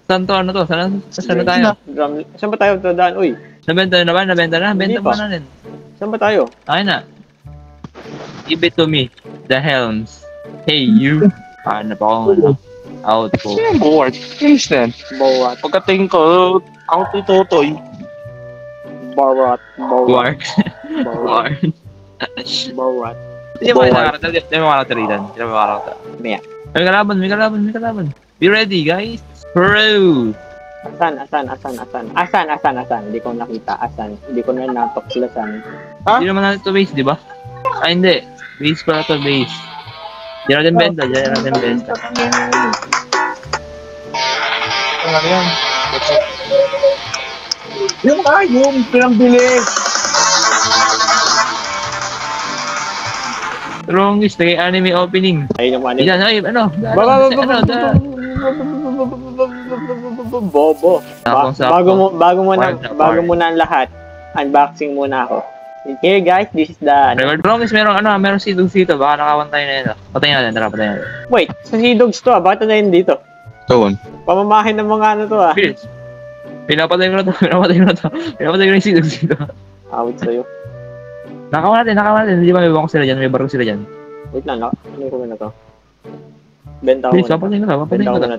Saan to? Ano to? Saan na tayo? Saan ba tayo dadaan? Uy. Nabenta na ba? Nabenta na? Benta mo na rin. Saan ba tayo? Ayun na. Give it to me. The helms. Hey, you. Ano pa akong out po. Board. Instant. Bawat. Pagkatingin ko, ako tutoy. Bawat. War. War. Bawat. Hindi mo makakaratal. Hindi mo makakaratal. Hindi mo makakaratal. Maya. May kalaban. Be ready, guys. Bro. Asan? Hindi ko nakita. Asan? Hindi ko na natok sila san. Hindi naman natin to base, di ba? Ah, hindi. Base pala to base. Diyan natin benta. Ano yan? Yung pinambili. Strongest na anime opening. Ayun yung money. Yan, ay, ano? Bobo. Bago mo na ang lahat, unboxing muna ako. Here guys, this is the... Promise, meron sidog dito. Baka nakawantay na yun. Patayin natin, patayin natin. Wait, sa Sidogs to bakit na yun dito? Doon. Pamamahin ng mga ano to Please. Pinapatay ko na yung sidog dito. Awit sa'yo. Nakawa natin. Hindi ba may bangko sila dyan? May barko sila dyan. Wait lang, ano ko na to? Benta ko Please, papatayin ko na. Benta ko na.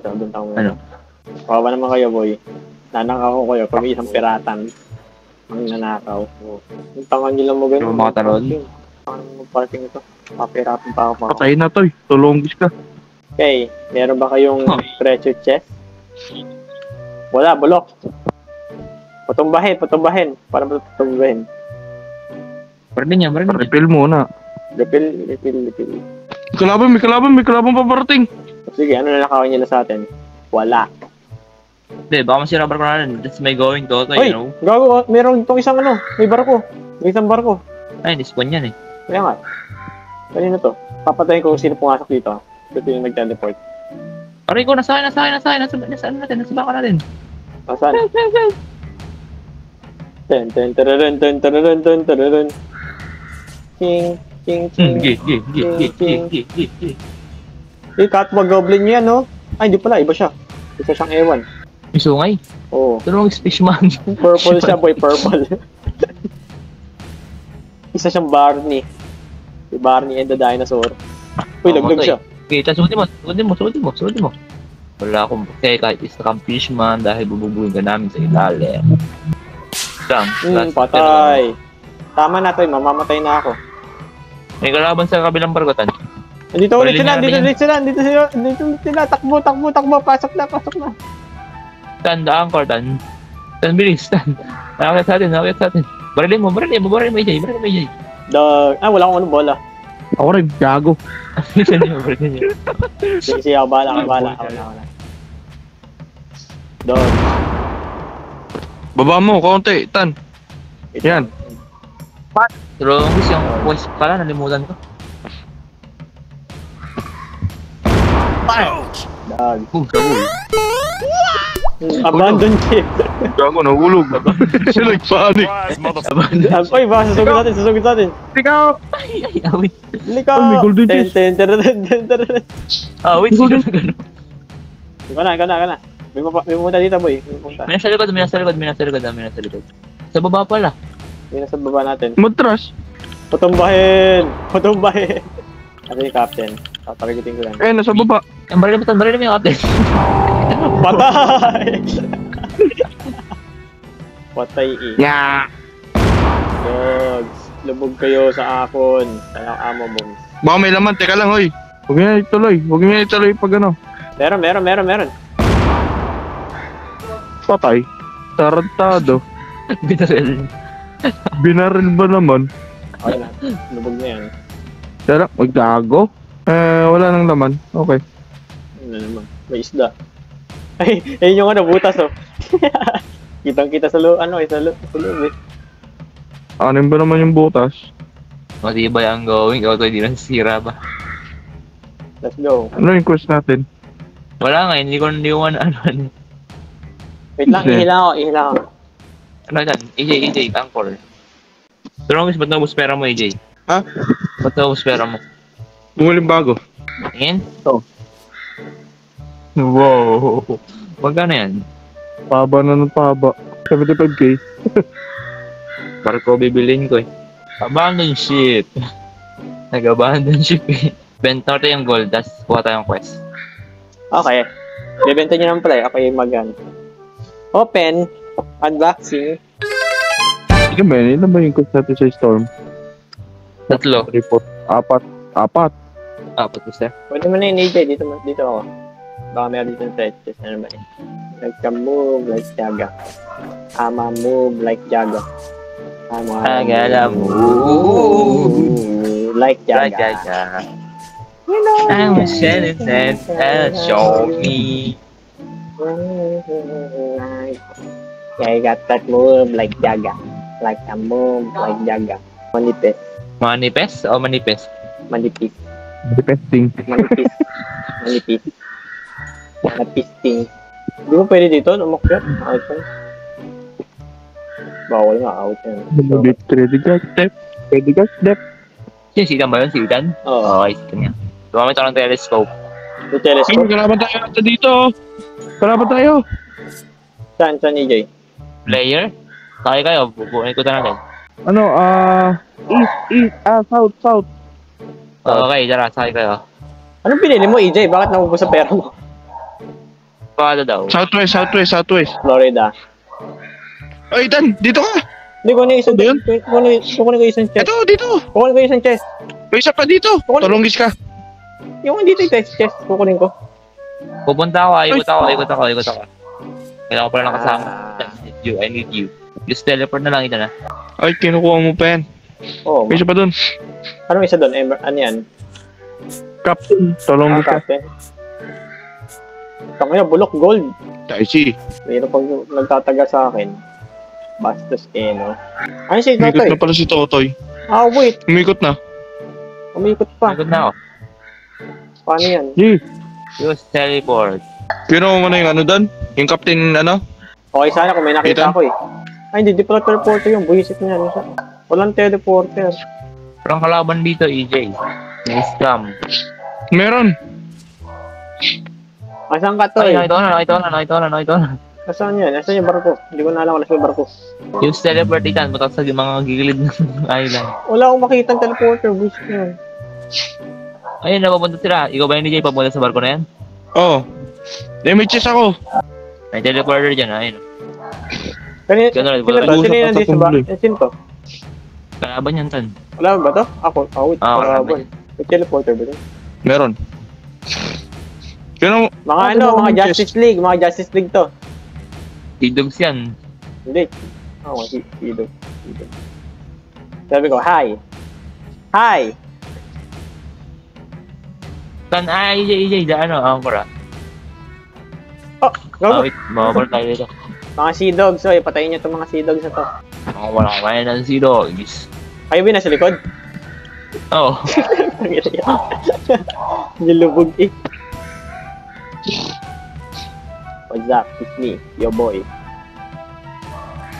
Ano? Kawawa naman kayo, boy. Nanakaw ko kayo kung may isang piratan. Ang nanakaw. Yung tangan nyo lang mo ganun. Yung mga talon? Ang parking ito. Papiratan pa ako. Patay na to eh. Tulunggis ka. Okay, meron ba kayong treasure chest? Wala, bulok. Patumbahin. Para patumbahin. Baril niya. Refill muna. Refill. May kalaban pa parating. Sige, ano na nakawin nila sa atin? Wala. Hindi, baka masira barko na rin. That's my going to, Oy, you know? gago, meron itong isang may barko. May isang barko. Ay, nispawn yan eh. Kaya nga. Kanino to? Papatayin ko kung sino pumasok dito. Ito yung nag-teleport. Aray ko, nasa akin. Nasa baka natin. Nasaan? Ten. Ching. Catwag goblin niya, no? Ay, hindi pala. Iba siya. Isa siyang ewan. May sungay. Oo. Tulong fishman. Purple siya, boy. Purple. Isa siyang Barney. Si Barney and the Dinosaur. Uy, laglag siya. Okay, suotin mo. Wala akong kahit isa kang fishman dahil bububuhin ka namin sa ilalim. Patay. Tama na to, mamamatay na ako. May kalaban sa kabilang barkotan. Dito sila. Takbo. Pasok na. Tan, the anchor, tan. Tan, bilis, tan. Nakakit sa atin. Barilin mo, AJ. Wala akong bola. Ako rin, gago. Barilin niyo. Sige, ako bala. Doon. Baba mo, konti, Tan. Yan. Strongest yung voice pala, nalimutan ko. Dag. Gagol. Abandon ship. Gago, nahulog. Siya nagpanik. Uy, baka susugod natin. Ikaw! Ay, awit. Lika! May golden chest. Ten. Awit, sino na gano'n? Ikaw na. May pumunta dito, boy. May nasa likod. Sa baba pala. May nasa baba natin. Matras. Patumbahin. Ano yung captain? Paparagitin ko lang. Nasa baba. Ang baril mo yung captain. Patay! Patay eh. Yeah. Dogs, lubog kayo sa akon. Tanang amo mo. Baka may laman, teka lang, hoy. Huwag niya ituloy pag ano. Meron. Patay. Tarantado. Binaril ba naman? Okay na, lubog na yan. Tara, magdago. Wala nang laman. Okay. Ano naman, may isda. Ay, ayun yung butas oh. Kitang-kita sa loob, sa loob eh. Anin ba naman yung butas? Matibay ang going. Ikaw to, hindi na sisira ba? Let's go. Ano yung quest natin? Wala nga, hindi ko ano. Wait lang, ihilang ako. Ano yan? AJ, anchor. Strongest, ba't naubos pera mo, AJ? Ha? Ba't naubos pera mo? Bumuling bago. Tingin? Ito. Wow! Magkano yan? Pahaba na ng pahaba. 75k. Barko bibilin ko eh. Abandon ship. Nag-abandon ship eh. Benta natin yung gold, tas kuha tayong quest. Okay. Bibenta nyo naman pala eh. Ako yung Open. Unboxing. Sige, man. Ilan ba yung quest natin sa Storm? Tatlo. Report. Apat. Apat ko sir. Pwede mo na yun, AJ. Dito ako. Baka meron dito sa chest. Ano ba yun? Like a move like Jaga. I'ma move like Jaga. Agala mo. Like Jaga. Jaga. You know. I'm a shedding and show me. I got that move like Jaga. Like a move like Jaga. Manipis. Manipes o manipes? Manipis. Depending. Manipis. Manipis. Manapisting. Di mo pwede dito? Umakyat? Out yan. Bawal nga, out yan. Credit card step. Credit card step. Sitan ba yun? Sitan? Oo. Okay, sitan yan. Gumamit ako ng telescope. Yung telescope. Kalaban tayo ata dito. Kalaban tayo. Saan EJ? Player? Sakay kayo, bubuhin ko na natin. Ano, east, south. Okay, tara, sakay kayo. Anong pinili mo, EJ? Bakit naubos sa pera mo? Paano daw? Southwest. Florida. Ay, Dan, dito ka. Hindi ko na isang Ano yun? kukunin ko isang chest. Ito, dito. Kukunin ko isang chest. May isa pa dito. Tulunggis ka. Yung dito yung chest, kukunin ko. Pupunta ako, ikot ako. Kailangan ko pala ng kasama. I need you. Just teleport na lang ito na. Ay, kinukuha mo pa yan. Oo. May isa pa dun. Ano isa doon? Ano yan? Captain. Tulunggis ka. Captain. Tangina, bulok gold. Taisi. Pero pag nagtataga sa akin, bastos no? Ano siya Umikot Totoy? na pala si Totoy. Wait. Umikot na. Umikot pa. Ikot na ako. Paano yan? Yee. Use teleport. Kinuha mo na yung ano doon? Yung captain, ano? Okay sana kung may nakita Kita? ako eh. Ay, hindi pala teleporter yung buhisit niya. Ano siya? Walang teleporter. Parang kalaban dito, EJ. May scam. Meron. Asan ka to Ay, eh? nakita ko na. Asan yan? Asan yung barko? Hindi ko na alam kung nasa yung barko. Use teleport itan, butak sa mga gigilid ng island. Wala akong makita ng teleporter. Buhisit niya. Ayun, napapunta sila. Ikaw ba yung EJ papunta sa barko na yan? Oo. Damages ako. May teleporter dyan, ayun. Kanina, Ganun, sino to? wala. Sino yung nandito sa ba? Sino to? Kalaban yan, tan. Wala ba to? Ako. Wait. wala Wala ba? May teleporter ba to? Meron. Kinuha mo. Mga ano, mga Justice League. Mga Justice League to. Tidogs yan. Hindi. Idog. Sabi ko, hi. Hi! Tan, EJ, daan angkor ah. Oh, gago. Wait, mababal tayo dito. Mga Sea Dogs, oy, patayin niyo itong mga Sea Dogs na to. Mga walang kamayan ng si Dogs. Kayo ba nasa likod? Oh, Nilubog eh. What's up? It's me, your boy.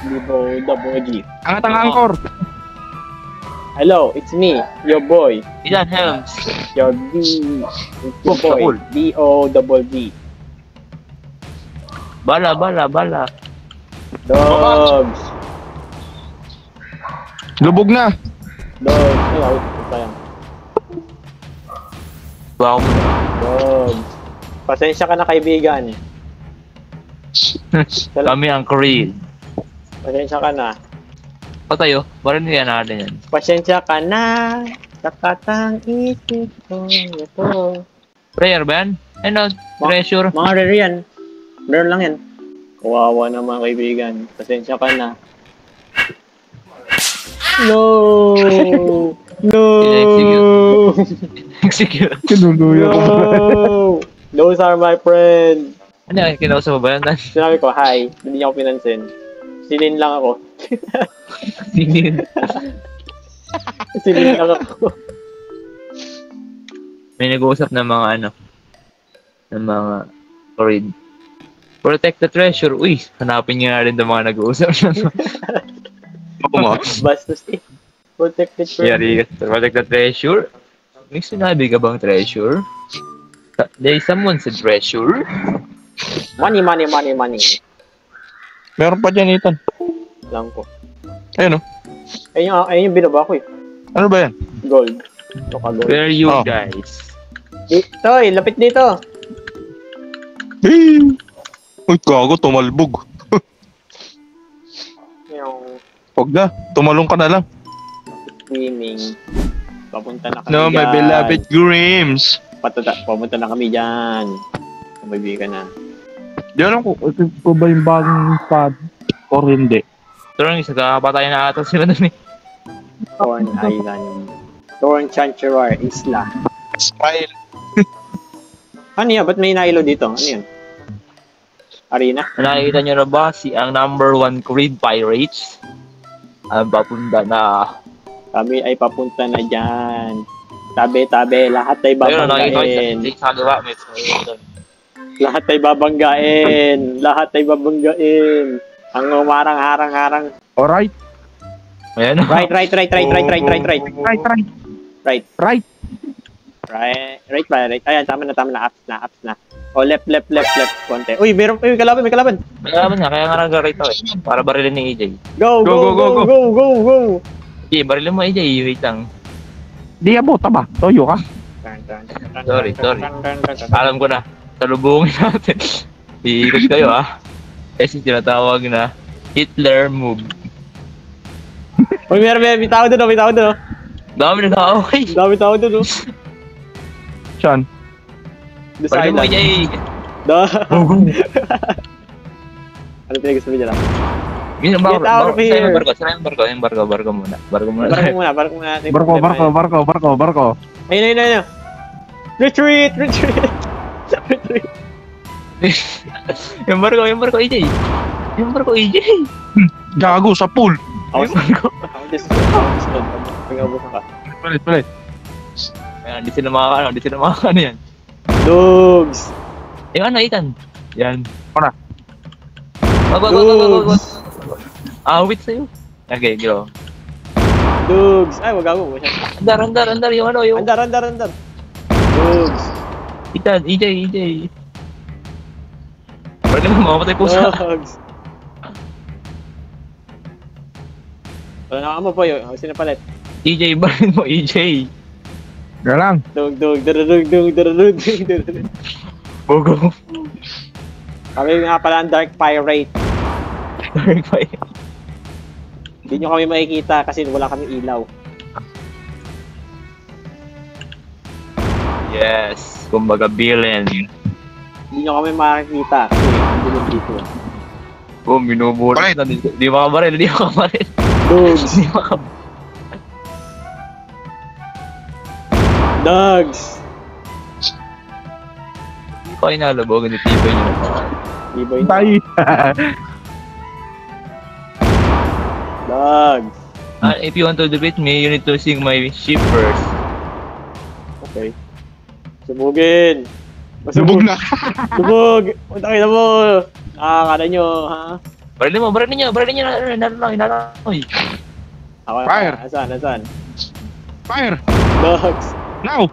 Libo Double G. Angat ang angkor. Hello, it's me, your boy. ilan helms? Your B. It's your boy. D-O-double-G. Bala. Dogs. Lubog na. Dogs. Ay, out. Sayang. Wow. Dogs. Pasensya ka na, kaibigan. Kami ang Korean. Pasensya ka na. Patayo, parang hindi natin yan. Pasensya ka na. Kakatang isip ko. Ito. Prayer ba yan? Ano? Treasure? Mga rare yan. Rare lang yan. Kawawa na mga kaibigan. Pasensya ka na. No! No! Execute. Kinuluya ko. No! Those are my friends. Ano yan? Kinausap mo ba yan? Sinabi ko, hi. Hindi niya ako pinansin. Silin lang ako. Sinin. Silin lang ako. May nag-uusap ng mga ano. Ng mga Korean. Protect the treasure. Uy, hanapin niyo na rin ng mga nag-uusap. Oo nga. Bastos eh. Protect the treasure. Yari, protect the treasure. May sinabi ka bang treasure? There is someone said treasure. Money, money, money, money. Meron pa dyan, Ethan. Lang ko. Ayun, oh. Ayun yung binaba ko eh. Ano ba yan? Gold. Ito ka gold. Where are you Oh. guys? Toy, lapit dito. Hey! Uy, gago, tumalbog. Yung Huwag na, tumalong ka na lang. swimming. Papunta na kami No, my dyan. beloved Grims. Papunta na kami dyan. Kumabi ka na. Di alam ko, ito ko ba yung bagong pad or hindi. Pero isa kakapatay na ata sila dun eh. Torn Island. Torn Chancerar Isla. Smile. Ano yan? Ba't may nailo dito? Ano yan? Arena? Nakikita nyo na ba si ang number 1 Creed Pirates? Ang papunta na. Kami ay papunta na dyan. Tabi-tabi. Lahat ay Ayun, nakikita ko babanggain. sa kaliwa. May ayun doon. Lahat ay babanggain. Lahat ay babanggain. Ang umarang-harang-harang. Alright. Ayan. Right. Right. Right ba? Right. Ayan, tama na. Apps na. O, left. Konti. Uy, may kalaban. May kalaban nga, kaya nga nag-rito eh. Para barilin ni EJ. Go. EJ, barilin mo EJ. Wait lang. Di abota ba? Toyo ka? Sorry. Alam ko na. Salubungin natin. Iikot kayo ah. Kasi tinatawag na Hitler move. Uy, may tao doon. Dami na tao okay. Dami tao doon. Saan? Barilin mo EJ. Ano pinag-sabi dyan lang? Get Get out of here. Yung barko muna. Barko muna. Barko. Ayun. Retreat. Yung barko EJ. Gago sa pool. Yung barko. Ako Pag-abusan ka. Palit. Ayan, di sila makakano yan. Dogs. Yung ano, Ethan? Yan. Ano? Wag. Wait sa'yo. Okay, go. Dogs. Ay, wag ako. Andar, yung ano, yung... Andar. Dogs. Ethan, EJ. Pwede mo, makamatay po sa... Dogs. Wala na mo po yun. Sino palit? EJ, barin mo, EJ. Galang. Dog. Bogo. Kami nga pala ang Dark Pirate. Hindi nyo kami makikita kasi wala kami ilaw. Yes, kumbaga villain. Hindi nyo kami makikita kasi hindi lang dito. Minuburo. Bakit? Di makabaril. Dogs. Dogs. Hindi ko ay nalabog, hindi tibay nyo na. Iboy na. Tayo. Dogs. If you want to defeat me, you need to sing my ship first. Okay. Sumugin. Lubog na. Subog. Punta kayo na mo. Nakakala nyo, ha? Barilin nyo. Nalaloy. Ako, Fire. Asan? Fire. Dogs. Now.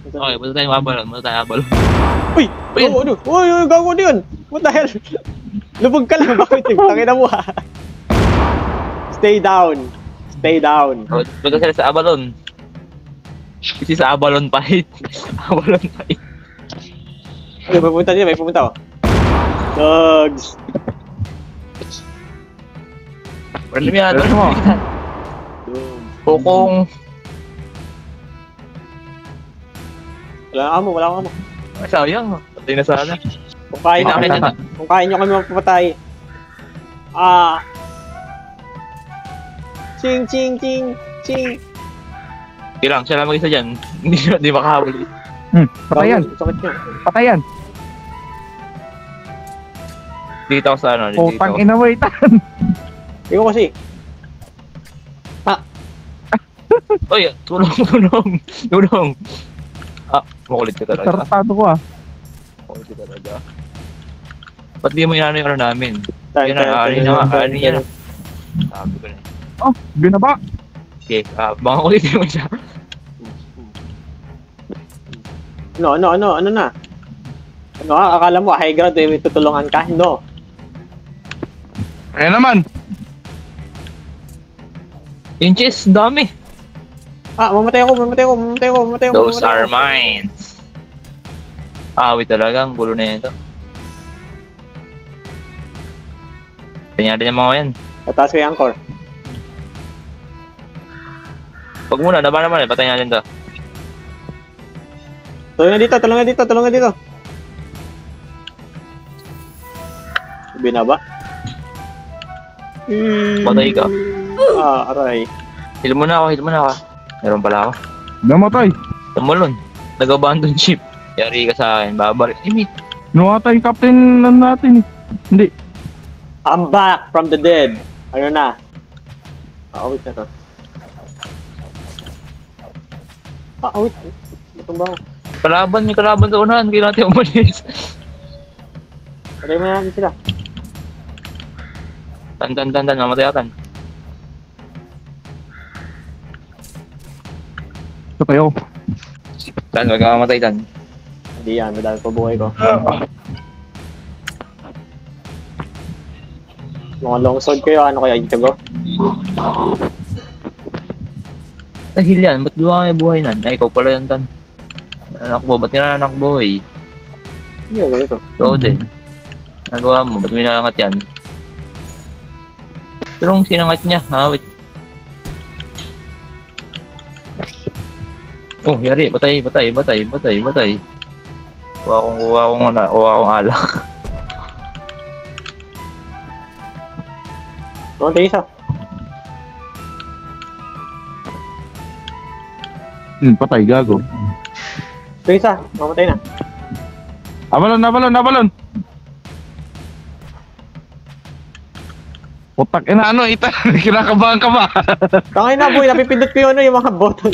Okay, punta tayo mabalon. Uy! Uy! Ano? Uy! Gago na yun! What the hell? Lubog ka lang. Bakit? Tangina mo, ha? Stay down. Punta sila sa Abalon. Kasi sa Abalon fight. Ano, may pupunta oh. Dogs. Barilin mo yan. Barilin mo. Dogs. Kokong. Wala ka mo. Ay, sayang. Patay na sana. Kung kaya nyo kami mapapatay. Ching. Siya lang mag-isa dyan. Hindi makahabol. Patayan. Sakit nyo. Patayan. Dito ako sa ano. Putang ina mo, Ethan. Ikaw kasi. Oy, tulong. Makulit ka talaga. Tartado ko ah. Ba't di mo inano yung ano namin? Yun na, ano yan. Sabi ko na. Oh, binaba. Okay, baka ulitin mo siya. Ano na? Ano akala mo high ground eh, may tutulungan ka? No. Ayan naman. Inches, dami. Mamatay ako. Those are mines. Wait talaga, ang gulo na ito. Tingnan natin yung mga yan. Tataas ko yung anchor. Huwag muna, laban naman eh, patayin natin to. Tulungan dito. Binaba. Patay ka. Aray. Heal mo na ako. Meron pala ako. Namatay. Tumulon. Nag-abandon ship. Yari ka sa akin, babalik. Wait. Namatay yung captain natin. Hindi. I'm back from the dead. Ano na? Wait na to. Wait. Itong ba? May kalaban sa unahan, kaya natin umalis. Patay mo natin sila. Tan, mamatay atan. Patay ako. Tan, wag ka mamatay tan. Hindi yan, madami pa buhay ko. Mga long sword kayo, ano kaya ito ko? Dahil yan, ba't gawa may buhay nan? Ay, ikaw pala yan tan. Anak mo, ba't anak boy? Hindi ako ito. Ikaw din. Nagawa mo, ba't may nalangat yan? Pero sinangat niya, wait. Oh, yari, batay. Kuha akong alak. Tayo isa. Patay, gago. Tayo isa, mamatay na. Abalon. Putak ina ita. Kinakabahan ka ba? Tangay na boy, napipindot ko yung yung mga button.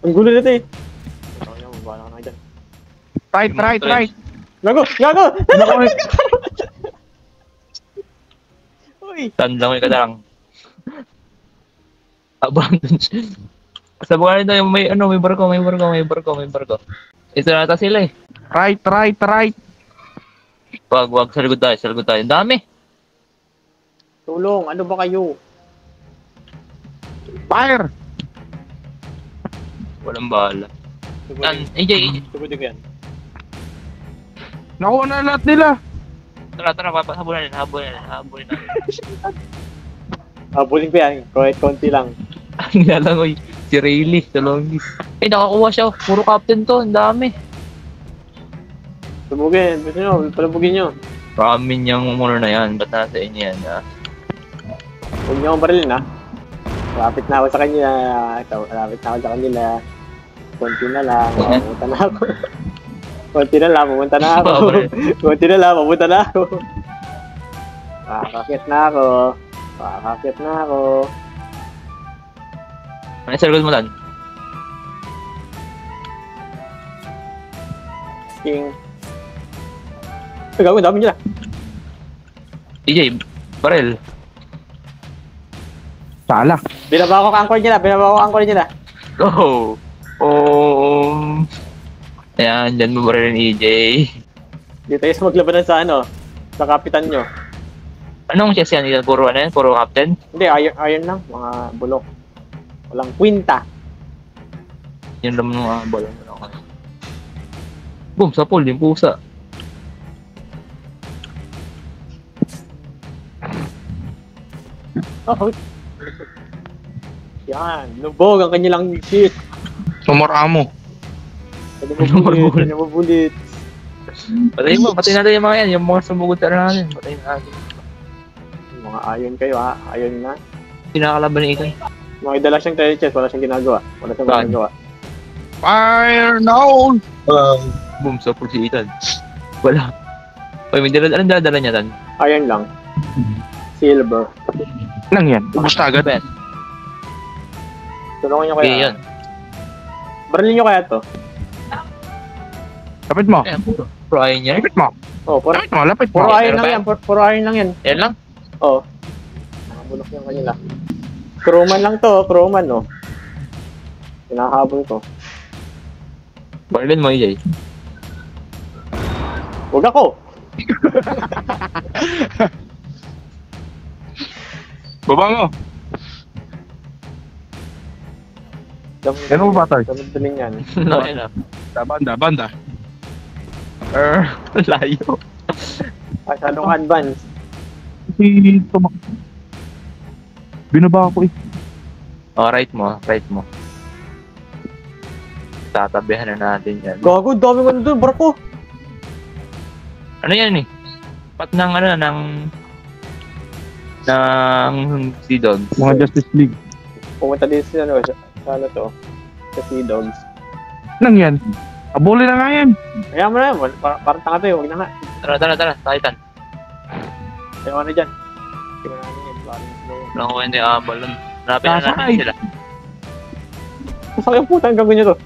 Ang gulo nito eh. Tangay na, mabala ka na dyan. Right. Gago! Uy! Tandang may kadarang. Abandon siya. Sa buwan nito yung may barko. Ito na ata sila eh. Right. Wag, sa likod tayo. Ang dami. Tulong, ano ba kayo? Fire! Walang bahala. Yan, AJ. Tubod ko yan. Nakuha na lahat nila. Tara, habulan natin. Habulin ko yan, kahit konti lang. Ang nilalangoy, si Rayleigh, sa longis. Nakakuha siya. Puro captain to, ang dami. Tumugin, gusto nyo, palabugin nyo. Ramin yung muna na yan. Ba't nasa inyo yan, ha? Huwag nyo akong barilin, ha? Malapit na ako sa kanila. Konti na lang, pumunta na ako. Konti na lang, pumunta na ako. Makakakit na ako. Ano sa likod mo lan? King. Gagawin, dami nila. AJ, barel. Sala. Binaba ko ang anchor nila. Ayan, dyan mo barel ni AJ. Dito tayo sa maglabanan sa sa kapitan nyo. Anong chess yan? Puro captain? Hindi, iron lang, mga bulok. Walang kwinta. Yun lang mga balon na lang. Boom, sa pool, yung pusa. Yan, lubog ang kanilang shit. Sumor amo. Ano mo bulit. Patayin natin yung mga yan, yung mga sumugod sa natin. Patayin natin. Mga ayon kayo ha, ayon na. Pinakalaban ni Ikan. Mga idala siyang telecheck, wala siyang ginagawa. Fire now! Boom, sa pool si Ethan. Wala. Uy, may dala niya tan. Iron lang. Silver. Lang yan. Ubus na agad. Bet. Tulungan nyo Okay, kaya. yun. Barilin nyo kaya to. Lapit mo. Ayan, puro ayaw niya. Lapit mo. Lapit mo. Puro Okay, iron pero lang ba- yan. Puro iron lang yan. Yan lang. Oo. Mga bulok yung kanila. Crewman lang to, crewman no. Pinakahabol ko. Barlin mo, EJ. Huwag ako. Baba mo. Ano ba, Tay? Damad-daling yan. No, yun ah. Banda. Layo. Masyadong advance. Si Tomak. Binaba ako eh. Oh, right mo. Tatabihan na natin yan. Gago, dami ko doon, barko. Ano yan eh? Pat ng Sea Dogs. Mga Justice League. Pumunta din sa ano, sa ano to, sa Sea Dogs. Nang yan? Abuli na nga yan. Kaya mo na, parang tanga to eh, huwag na nga. Tara. Titan. Kaya ko na dyan. Tingnan natin yun, parang sila yun. Wala ko hindi balon. Hanapin na natin sila. Masakay ang putang gagawin nyo to.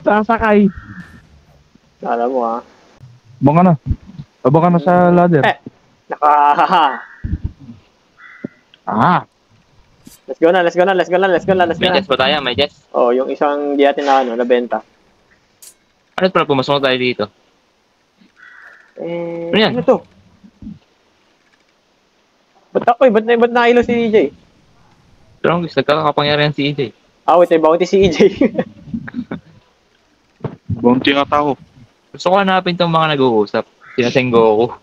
Sasakay. Alam mo ha. Baka na sa ladder. Naka... Let's go na. May jets pa tayo, may jets. Oh, yung isang di natin na ano, nabenta. Ano pala pumasok tayo dito? Ano yan? Ano to? Ba't nailo si EJ? Pero gusto nagkakapangyarihan si EJ. Wait, may bounty si EJ. Bounty ata ako. Gusto ko hanapin tong mga nag-uusap. Sina Sengoku.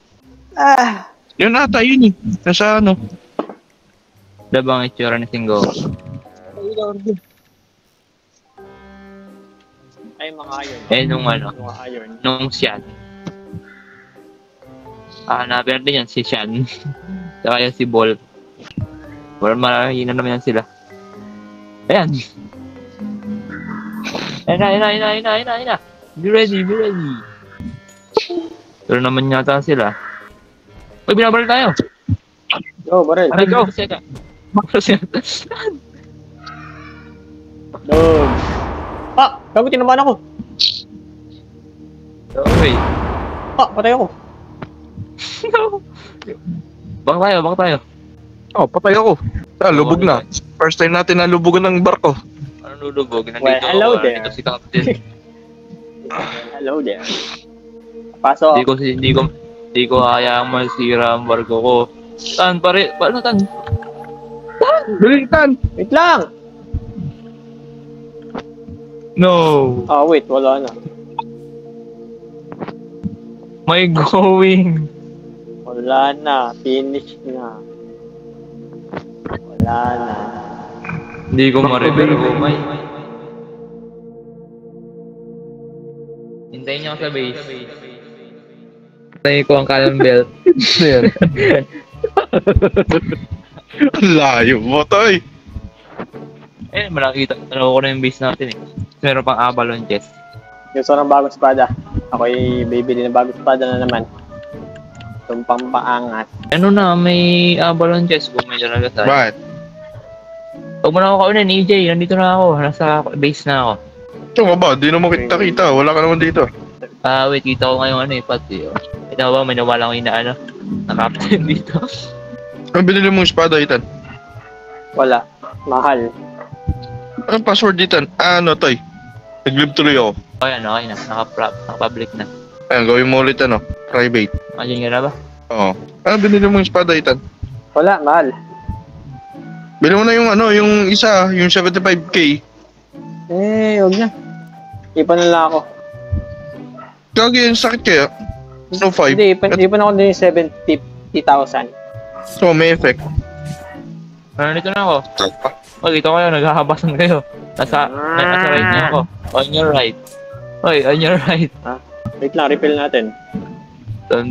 Yun ata yun eh. Nasa ano? Dabang itsura ni Sengoku. Ay, mga iron. Nung Mga iron. nung Sian. Hanapin natin yan, si Sian. Saka yan si Bolt. Wala mahina naman yan sila. Ayan. Ayun na. Be ready. Pero naman yata sila. Uy, binabalik tayo. Go, baril. Ay, go. Dog. Gago, tinamaan ako. Uy. Patay ako. Baka tayo. Oh, patay ako. Lubog na. First time natin nalubugan ng barko. Ano lulubog? Well, hello there. Nandito si Captain. Hello there. Pasok. Hindi ko hayaang masira ang barko ko. Tan? Balikan! Wait lang. No. Wait, wala na. My going. Wala na. Finish na. Wala na. Hindi ko ma-reveal ko, may. Hintayin niyo ako sa base. Hintayin ko ang cannon belt. Ang layo mo, Toy. Malakita. Ano ko na yung base natin eh. Meron pang Avalon chest. Gusto ng bagong espada. Ako'y bibili ng bagong espada na naman. Itong pampaangat. Ano na, may Avalon chest kung may talaga tayo. Bakit? Huwag mo na ako kaunin, EJ. Nandito na ako. Nasa base na ako. Ito ba? Di naman kita. Wala ka naman dito. Wait. Kita ko ngayon pati. Ito ba, may nawala ko na captain dito. Ano binili mong espada, Ethan? Wala. Mahal. Anong password, Ethan? Toy. Nag-live tuloy ako. Okay na. Naka-public na. Ayan, gawin mo ulit private. Andiyan ka na ba? Oo. Ano binili mong espada, Ethan? Wala, mahal. Bili mo na yung isa, yung 75k. Huwag na. Ipan na lang ako. Gagi, yung sakit kaya? No 5. Hindi, ipan ako din yung 70,000. So, may effect. Nandito na ako. Kita kayo, naghahabasan kayo. Nasa right niya ako. On your right. On your right. Wait lang, refill natin. Dun.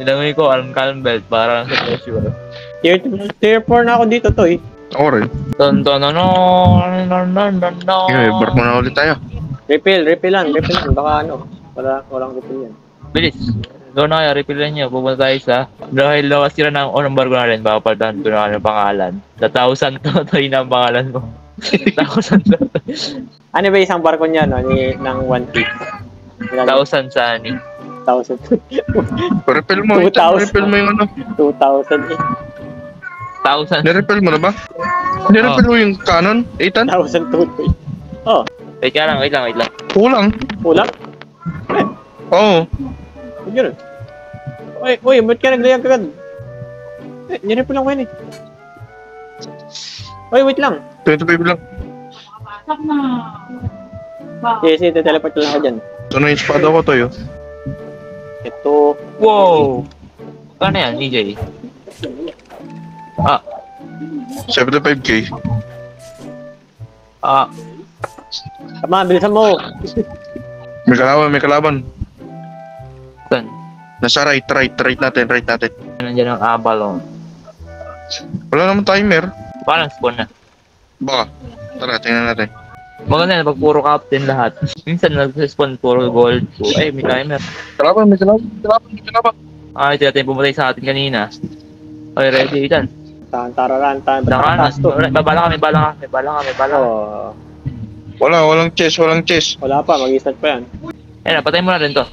Nilamay ko ang calm belt para sa pressure. Tier 4 na ako dito, Toy. Ako rin. Dun. Okay, barko na ulit tayo. Repellan. Baka walang refill yan. Bilis. Doon na kayo, repellan nyo. Pupunta tayo sa... Dahil lawas sila ng barko na rin. Baka palitan ko na ng pangalan. 1,000 to. Toy na ang pangalan mo. 1,000 to. Ano ba isang barko niya, ng 1 piece? 1,000 sa ani. 1,000. Refill mo. 2,000. Refill mo yung 2,000 eh. 1,000. Nirefill mo na ba? Nirefill mo yung cannon, Ethan? 1,000 tutoy. Oh, Wait ka lang, wait lang. Kulang. kulang? Oo. Huwag yun. Uy, ba't ka naglayag agad? Nirepo lang ko yun eh. Uy, wait lang. 25 lang. Sige, teleport lang ako dyan. Ito na yung espada ko, Toy. Oh. Ito. Wow! Kano yan, EJ? 75k. Tama, bilisan mo. May kalaban. Saan? Nasa right natin. Nandiyan ang Abalon. Wala naman timer. Parang spawn na. Baka. Tara, tingnan natin. Maganda na, pag puro captain lahat. Minsan nag-spawn puro gold. Ay, may timer. May kalaban. Ito natin pumatay sa atin kanina. Okay, ready, Ethan. Tararan. Nakanas. Bala ka. Oh, Walang chest. wala pa, mag-start pa yan. Ayun, patay mo na rin to.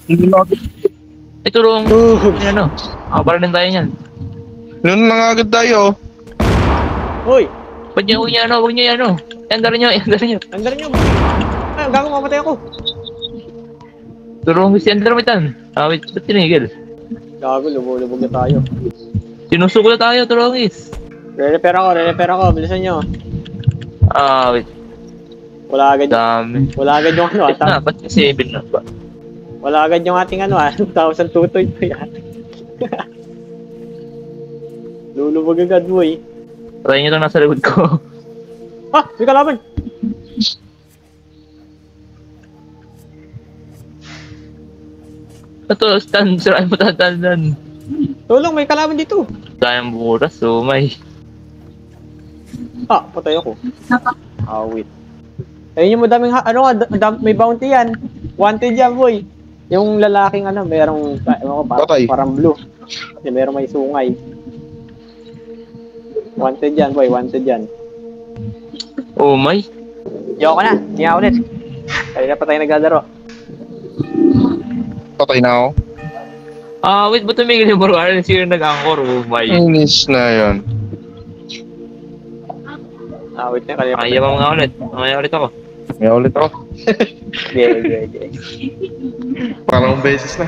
Hindi na agad. Ay, tulong. Ano? Para din tayo niyan. Noon lang agad tayo. Uy, Huwag niyo ano. Andarin niyo. andar nyo. Ay, gago, mamatay ako. Tulong si Ender Mitan. Wait, ba't tinigil? Gago, lubog na tayo. Sinusuko na tayo, Tulongis. Re-repair ako, bilisan nyo. Wait. Wala agad yung ano, Wait na, ba't kasi 7 na ba? wala agad yung ating ano, 1,000 tutoy pa yan. Lulubog agad, boy. Patay niyo lang nasa likod ko. May kalaban! Ito, siraan mo tatandan. Tulong, may kalaban dito. Dayang buras, so may. Patay ako. Wait. Ayun yung madaming, may bounty yan. Wanted yan, boy. Yung lalaking merong, Patay. parang blue. Kasi merong may sungay. Wanted yan, boy. Wanted yan. Oh my. Yoko na. Niya ulit. Kanina pa tayo naglalaro. Patay na ako. Wait, ba't tumigil yung Baruaran? Sino nag-anchor? Oh my. Inis na yun. Wait na. Kanina pa Kaya mo nga ulit. Mamaya ulit ako. May ulit ako. Okay. Parang beses na.